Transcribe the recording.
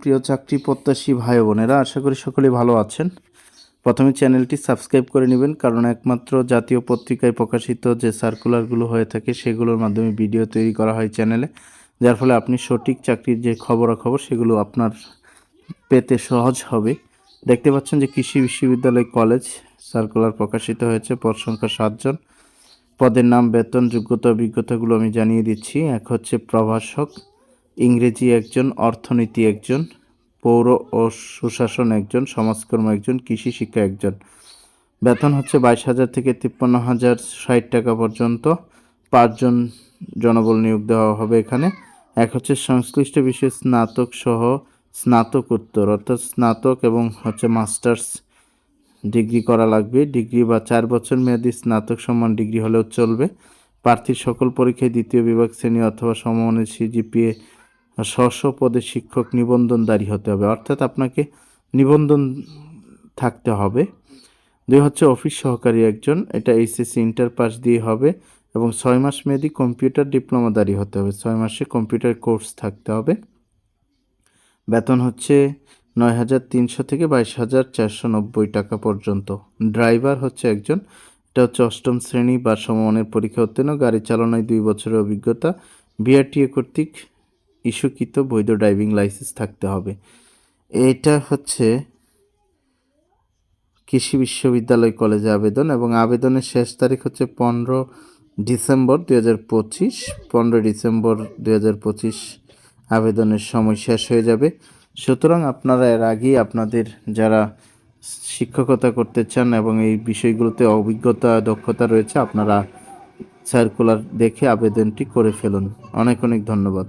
প্রিয় চাকরি প্রত্যাশী ভাই বোনেরা, আশা করি সকলেই ভালো আছেন। প্রথমে চ্যানেলটি সাবস্ক্রাইব করে নেবেন, কারণ একমাত্র জাতীয় পত্রিকায় প্রকাশিত যে সার্কুলারগুলো হয়ে থাকে সেগুলোর মাধ্যমে ভিডিও তৈরি করা হয় চ্যানেলে, যার ফলে আপনি সঠিক চাকরির যে খবরাখবর সেগুলো আপনার পেতে সহজ হবে। দেখতে পাচ্ছেন যে কৃষি বিশ্ববিদ্যালয় কলেজ সার্কুলার প্রকাশিত হয়েছে। পদ সংখ্যা 7 জন, পদের নাম, বেতন, যোগ্যতা, অভিজ্ঞতাগুলো আমি জানিয়ে দিচ্ছি। এক হচ্ছে প্রভাষক, ইংরেজি একজন, অর্থনীতি একজন, পৌর ও সুশাসন একজন, সমাজকর্ম একজন, কৃষি শিক্ষা একজন। বেতন হচ্ছে 22,000 থেকে 53,060 টাকা পর্যন্ত। 5 জন জনবল নিয়োগ দেওয়া হবে এখানে। এক হচ্ছে সংশ্লিষ্ট বিষয়ে স্নাতক সহ স্নাতকোত্তর, অর্থাৎ স্নাতক এবং হচ্ছে মাস্টার্স ডিগ্রি করা লাগবে। ডিগ্রি বা 4 বছর মেয়াদী স্নাতক সম্মান ডিগ্রি হলেও চলবে। প্রার্থীর সকল পরীক্ষায় দ্বিতীয় বিভাগ শ্রেণী অথবা সমমানের সিজিপিএ, স্ব পদে শিক্ষক নিবন্ধনধারী হতে হবে, অর্থাৎ আপনাকে নিবন্ধন থাকতে হবে। 2 হচ্ছে অফিস সহকারী একজন, এটা এইচএসসি ইন্টার পাস দিয়ে হবে এবং 6 মাস মেয়াদী কম্পিউটার ডিপ্লোমাধারী হতে হবে, 6 মাসে কম্পিউটার কোর্স থাকতে হবে। বেতন হচ্ছে 9,300 থেকে 22,490 টাকা পর্যন্ত। ড্রাইভার হচ্ছে একজন, এটা হচ্ছে 8ম শ্রেণী বা সমমানের পরীক্ষা উত্তীর্ণ, গাড়ি চালানোয় 2 বছরের অভিজ্ঞতা, বিআরটিএ কর্তৃক ইস্যুকৃত বৈধ ড্রাইভিং লাইসেন্স থাকতে হবে। এটা হচ্ছে কৃষি বিশ্ববিদ্যালয় কলেজে আবেদন, এবং আবেদনের শেষ তারিখ হচ্ছে 15 ডিসেম্বর 2025। 15 ডিসেম্বর 2025 আবেদনের সময় শেষ হয়ে যাবে। সুতরাং আপনারা এর আগেই আপনাদের যারা শিক্ষকতা করতে চান এবং এই বিষয়গুলোতে অভিজ্ঞতা দক্ষতা রয়েছে, আপনারা সার্কুলার দেখে আবেদনটি করে ফেলুন। অনেক অনেক ধন্যবাদ।